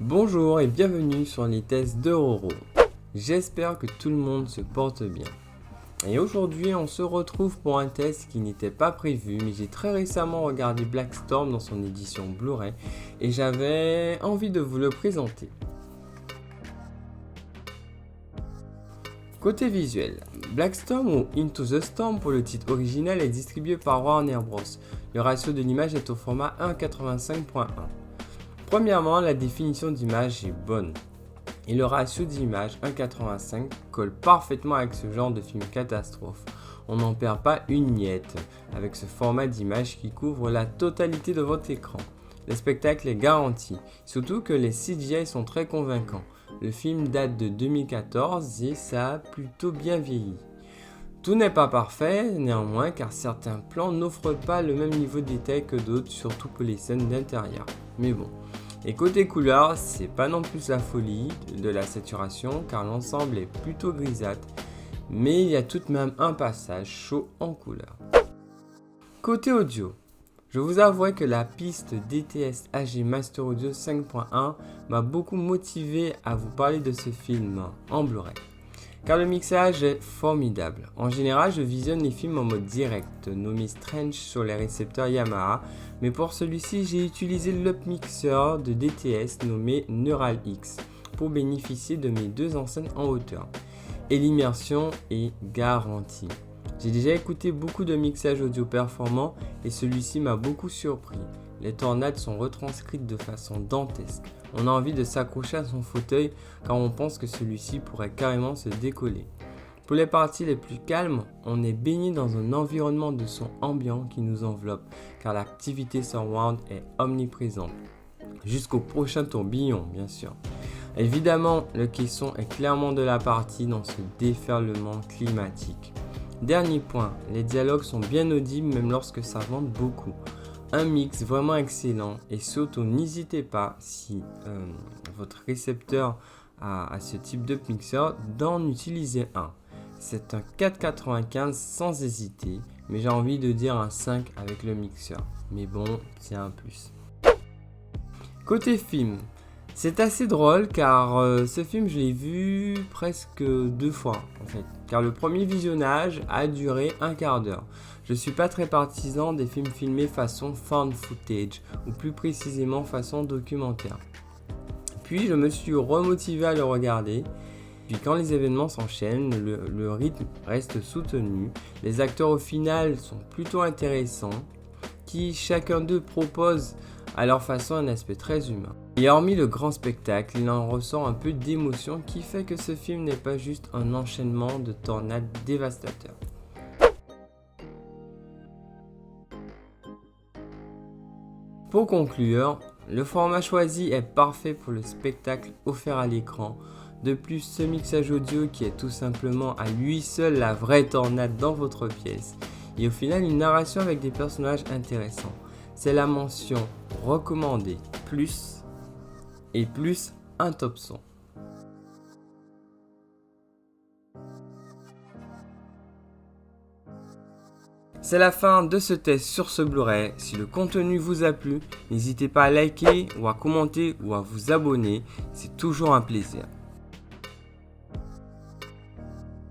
Bonjour et bienvenue sur les tests de Roro. J'espère que tout le monde se porte bien. Et aujourd'hui on se retrouve pour un test qui n'était pas prévu, mais j'ai très récemment regardé Black Storm dans son édition Blu-ray et j'avais envie de vous le présenter. Côté visuel, Black Storm ou Into the Storm pour le titre original est distribué par Warner Bros. Le ratio de l'image est au format 1.85.1. Premièrement, la définition d'image est bonne et le ratio d'image 1.85 colle parfaitement avec ce genre de film catastrophe. On n'en perd pas une miette avec ce format d'image qui couvre la totalité de votre écran. Le spectacle est garanti, surtout que les CGI sont très convaincants. Le film date de 2014 et ça a plutôt bien vieilli. Tout n'est pas parfait néanmoins car certains plans n'offrent pas le même niveau de détail que d'autres, surtout pour les scènes d'intérieur. Mais bon. Et côté couleur, c'est pas non plus la folie de la saturation car l'ensemble est plutôt grisâtre, mais il y a tout de même un passage chaud en couleur. Côté audio, je vous avouerai que la piste DTS AG Master Audio 5.1 m'a beaucoup motivé à vous parler de ce film en Blu-ray. Car le mixage est formidable. En général, je visionne les films en mode direct, nommé Strange sur les récepteurs Yamaha, mais pour celui-ci, j'ai utilisé l'upmixer de DTS nommé Neural X pour bénéficier de mes deux enceintes en hauteur. Et l'immersion est garantie. J'ai déjà écouté beaucoup de mixages audio performants et celui-ci m'a beaucoup surpris. Les tornades sont retranscrites de façon dantesque. On a envie de s'accrocher à son fauteuil car on pense que celui-ci pourrait carrément se décoller. Pour les parties les plus calmes, on est baigné dans un environnement de son ambiant qui nous enveloppe car l'activité surround est omniprésente. Jusqu'au prochain tourbillon, bien sûr. Évidemment, le caisson est clairement de la partie dans ce déferlement climatique. Dernier point, les dialogues sont bien audibles même lorsque ça vente beaucoup. Un mix vraiment excellent et surtout n'hésitez pas si votre récepteur a ce type de mixeur d'en utiliser un. C'est un 4,95 sans hésiter, mais j'ai envie de dire un 5 avec le mixeur. Mais bon, c'est un plus. Côté film, c'est assez drôle car ce film je l'ai vu presque 2 fois en fait. Car le premier visionnage a duré un quart d'heure. Je suis pas très partisan des films filmés façon found footage ou plus précisément façon documentaire. Puis je me suis remotivé à le regarder. Puis quand les événements s'enchaînent, le rythme reste soutenu. Les acteurs au final sont plutôt intéressants, qui chacun d'eux propose à leur façon un aspect très humain. Et hormis le grand spectacle, il en ressort un peu d'émotion qui fait que ce film n'est pas juste un enchaînement de tornades dévastateurs. Pour conclure, le format choisi est parfait pour le spectacle offert à l'écran. De plus, ce mixage audio qui est tout simplement à lui seul la vraie tornade dans votre pièce. Et au final, une narration avec des personnages intéressants. C'est la mention recommandée plus et plus un top son. C'est la fin de ce test sur ce Blu-ray. Si le contenu vous a plu, n'hésitez pas à liker ou à commenter ou à vous abonner. C'est toujours un plaisir.